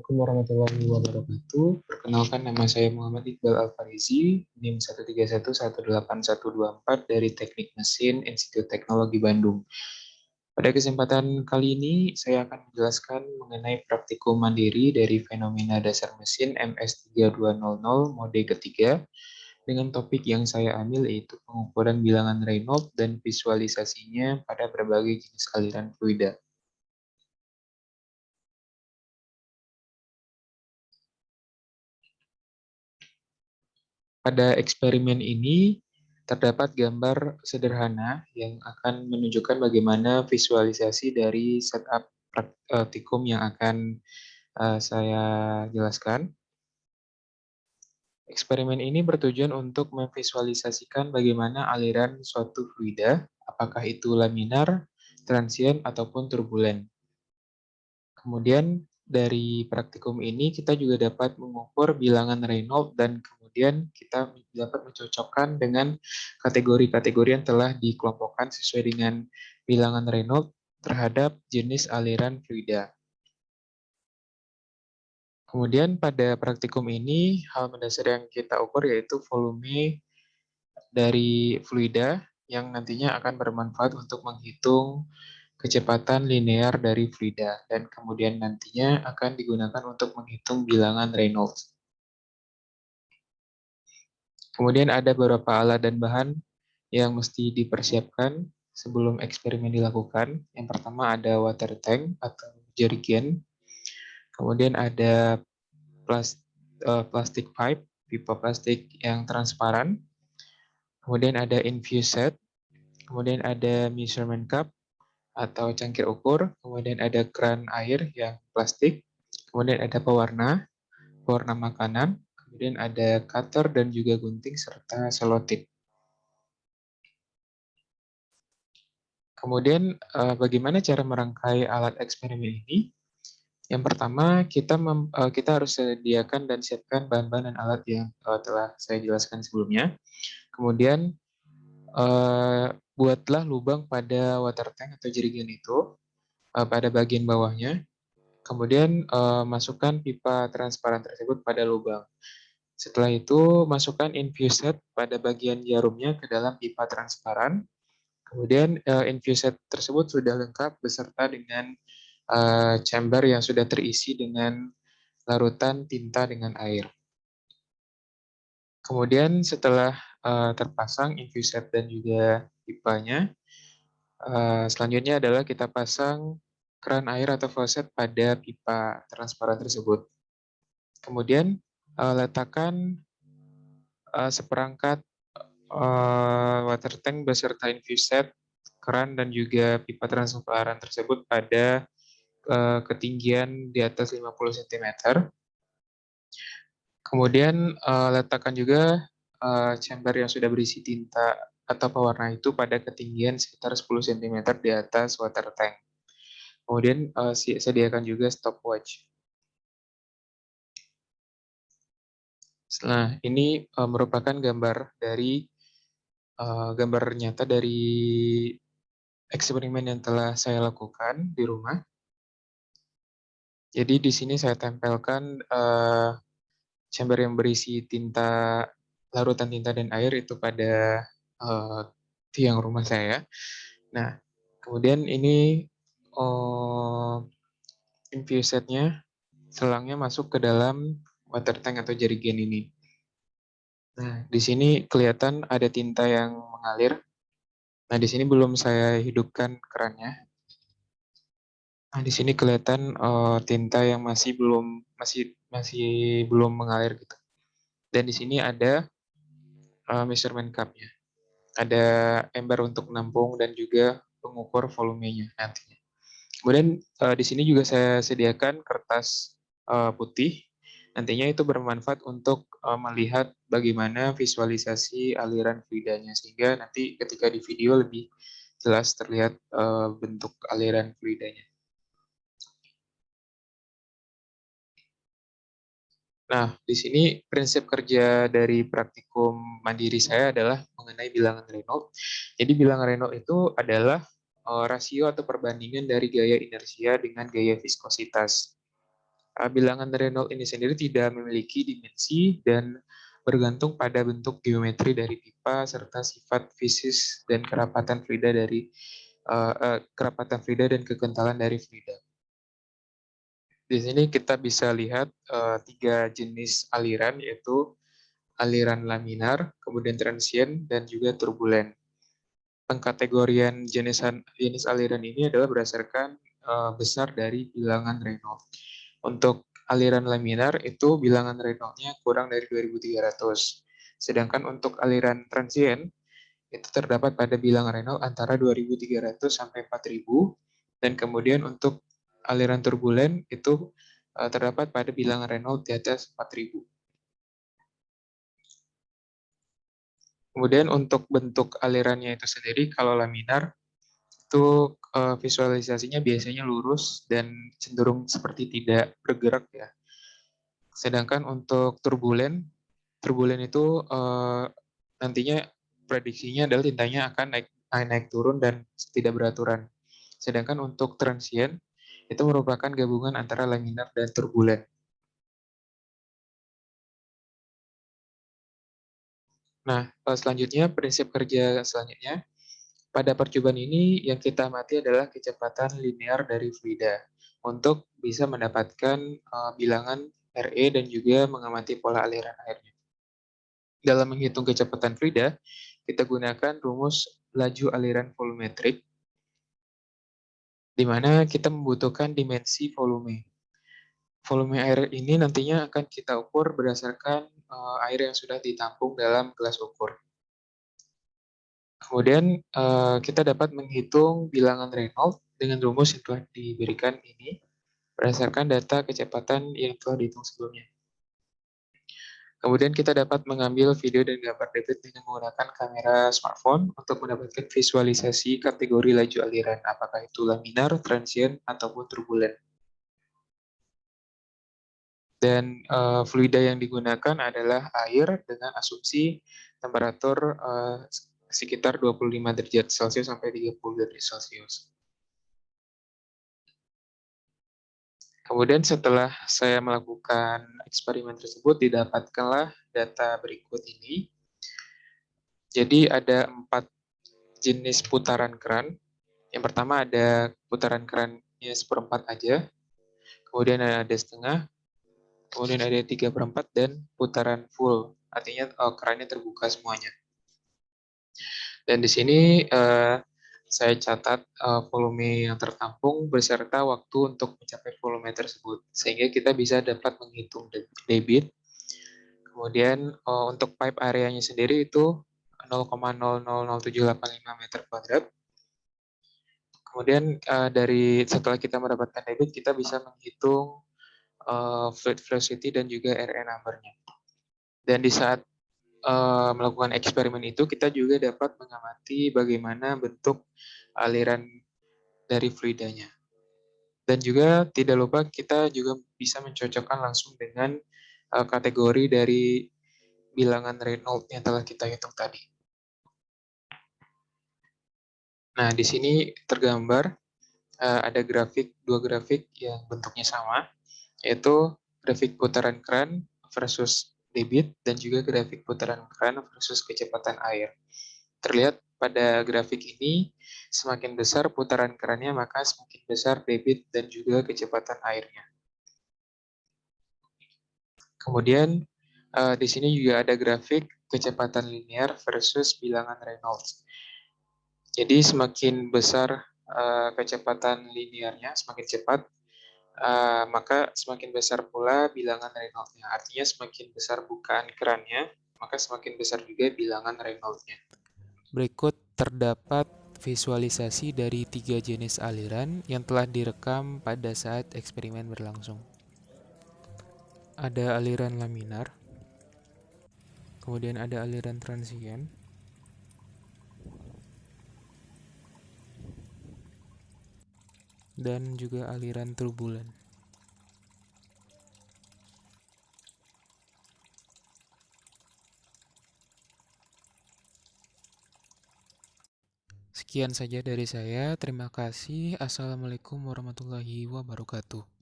Assalamualaikum warahmatullahi wabarakatuh. Perkenalkan, nama saya Muhammad Iqbal Alfarizi, NIM 1311814 dari Teknik Mesin Institut Teknologi Bandung. Pada kesempatan kali ini, saya akan menjelaskan mengenai praktikum mandiri dari fenomena dasar mesin MS3200 mode ketiga dengan topik yang saya ambil yaitu pengukuran bilangan Reynolds dan visualisasinya pada berbagai jenis aliran fluida. Pada eksperimen ini, terdapat gambar sederhana yang akan menunjukkan bagaimana visualisasi dari setup praktikum yang akan saya jelaskan. Eksperimen ini bertujuan untuk memvisualisasikan bagaimana aliran suatu fluida, apakah itu laminar, transient, ataupun turbulen. Kemudian dari praktikum ini kita juga dapat mengukur bilangan Reynolds dan kemudian kita dapat mencocokkan dengan kategori-kategori yang telah dikelompokkan sesuai dengan bilangan Reynolds terhadap jenis aliran fluida. Kemudian pada praktikum ini hal mendasar yang kita ukur yaitu volume dari fluida yang nantinya akan bermanfaat untuk menghitung kecepatan linear dari fluida, dan kemudian nantinya akan digunakan untuk menghitung bilangan Reynolds. Kemudian ada beberapa alat dan bahan yang mesti dipersiapkan sebelum eksperimen dilakukan. Yang pertama ada water tank atau jerigen, kemudian ada plastic pipe, pipa plastik yang transparan, kemudian ada infuse set, kemudian ada measurement cup, atau cangkir ukur, kemudian ada keran air yang plastik, kemudian ada pewarna makanan, kemudian ada cutter dan juga gunting serta selotip. Kemudian bagaimana cara merangkai alat eksperimen ini? Yang pertama kita harus sediakan dan siapkan bahan-bahan dan alat yang telah saya jelaskan sebelumnya. Kemudian buatlah lubang pada water tank atau jerigen itu pada bagian bawahnya. Kemudian masukkan pipa transparan tersebut pada lubang. Setelah itu masukkan infuset pada bagian jarumnya ke dalam pipa transparan. Kemudian infuset tersebut sudah lengkap beserta dengan chamber yang sudah terisi dengan larutan tinta dengan air. Kemudian setelah terpasang infuset dan juga pipanya, selanjutnya adalah kita pasang keran air atau faucet pada pipa transparan tersebut. Kemudian letakkan seperangkat water tank beserta infuset, keran, dan juga pipa transparan tersebut pada ketinggian di atas 50 cm. Kemudian letakkan juga chamber yang sudah berisi tinta atau pewarna itu pada ketinggian sekitar 10 cm di atas water tank. Kemudian sediakan juga stopwatch. Nah, ini merupakan gambar nyata dari eksperimen yang telah saya lakukan di rumah. Jadi di sini saya tempelkan chamber yang berisi larutan tinta dan air itu pada tiang rumah saya. Nah, kemudian ini infusetnya, selangnya masuk ke dalam water tank atau jerigen ini. Nah, di sini kelihatan ada tinta yang mengalir. Nah, di sini belum saya hidupkan kerannya. Nah, di sini kelihatan tinta yang masih belum mengalir gitu. Dan di sini ada measurement cup-nya. Ada ember untuk menampung dan juga pengukur volumenya nantinya. Kemudian di sini juga saya sediakan kertas putih. Nantinya itu bermanfaat untuk melihat bagaimana visualisasi aliran fluidanya, sehingga nanti ketika di video lebih jelas terlihat bentuk aliran fluidanya. Nah, di sini prinsip kerja dari praktikum mandiri saya adalah mengenai bilangan Reynolds. Jadi bilangan Reynolds itu adalah rasio atau perbandingan dari gaya inersia dengan gaya viskositas. Bilangan Reynolds ini sendiri tidak memiliki dimensi dan bergantung pada bentuk geometri dari pipa serta sifat fisis dan kerapatan fluida dan kekentalan dari fluida. Di sini kita bisa lihat tiga jenis aliran, yaitu aliran laminar, kemudian transient, dan juga turbulen. Pengkategorian jenis aliran ini adalah berdasarkan besar dari bilangan Reynolds. Untuk aliran laminar itu bilangan Reynolds-nya kurang dari 2.300. Sedangkan untuk aliran transient itu terdapat pada bilangan Reynolds antara 2.300 sampai 4.000. Dan kemudian untuk aliran turbulen itu terdapat pada bilangan Reynolds di atas 4.000. Kemudian untuk bentuk alirannya itu sendiri, kalau laminar itu visualisasinya biasanya lurus dan cenderung seperti tidak bergerak ya. Sedangkan untuk turbulen itu nantinya prediksinya adalah tintanya akan naik turun dan tidak beraturan. Sedangkan untuk transient itu merupakan gabungan antara laminar dan turbulen. Nah, selanjutnya prinsip kerja selanjutnya. Pada percobaan ini yang kita amati adalah kecepatan linear dari fluida untuk bisa mendapatkan bilangan RE dan juga mengamati pola aliran airnya. Dalam menghitung kecepatan fluida, kita gunakan rumus laju aliran volumetrik, di mana kita membutuhkan dimensi volume. Volume air ini nantinya akan kita ukur berdasarkan air yang sudah ditampung dalam gelas ukur. Kemudian kita dapat menghitung bilangan Reynolds dengan rumus yang telah diberikan ini berdasarkan data kecepatan yang telah dihitung sebelumnya. Kemudian kita dapat mengambil video dan gambar debit dengan menggunakan kamera smartphone untuk mendapatkan visualisasi kategori laju aliran, apakah itu laminar, transient, ataupun turbulen. Dan fluida yang digunakan adalah air dengan asumsi temperatur sekitar 25 derajat Celcius sampai 30 derajat Celcius. Kemudian setelah saya melakukan eksperimen tersebut, didapatkanlah data berikut ini. Jadi ada 4 jenis putaran keran. Yang pertama ada putaran kerannya seperempat aja, kemudian ada setengah, kemudian ada 3/4, dan putaran full. Artinya kerannya terbuka semuanya. Dan di sini saya catat volume yang tertampung beserta waktu untuk mencapai volume tersebut, sehingga kita bisa dapat menghitung debit. Kemudian untuk pipe areanya sendiri itu 0,000785 meter kuadrat. Kemudian setelah kita mendapatkan debit, kita bisa menghitung fluid velocity dan juga RE number-nya. Dan di saat melakukan eksperimen itu, kita juga dapat mengamati bagaimana bentuk aliran dari fluidanya. Dan juga tidak lupa kita juga bisa mencocokkan langsung dengan kategori dari bilangan Reynolds yang telah kita hitung tadi. Nah, di sini tergambar ada dua grafik yang bentuknya sama, yaitu grafik putaran keran versus debit dan juga grafik putaran keran versus kecepatan air. Terlihat pada grafik ini, semakin besar putaran kerannya, maka semakin besar debit dan juga kecepatan airnya. Kemudian di sini juga ada grafik kecepatan linear versus bilangan Reynolds. Jadi semakin besar kecepatan linearnya, semakin cepat, maka semakin besar pula bilangan Reynolds-nya. Artinya semakin besar bukaan kerannya, maka semakin besar juga bilangan Reynolds-nya. Berikut terdapat visualisasi dari 3 jenis aliran yang telah direkam pada saat eksperimen berlangsung. Ada aliran laminar, kemudian ada aliran transient, dan juga aliran turbulen. Sekian saja dari saya. Terima kasih. Assalamualaikum warahmatullahi wabarakatuh.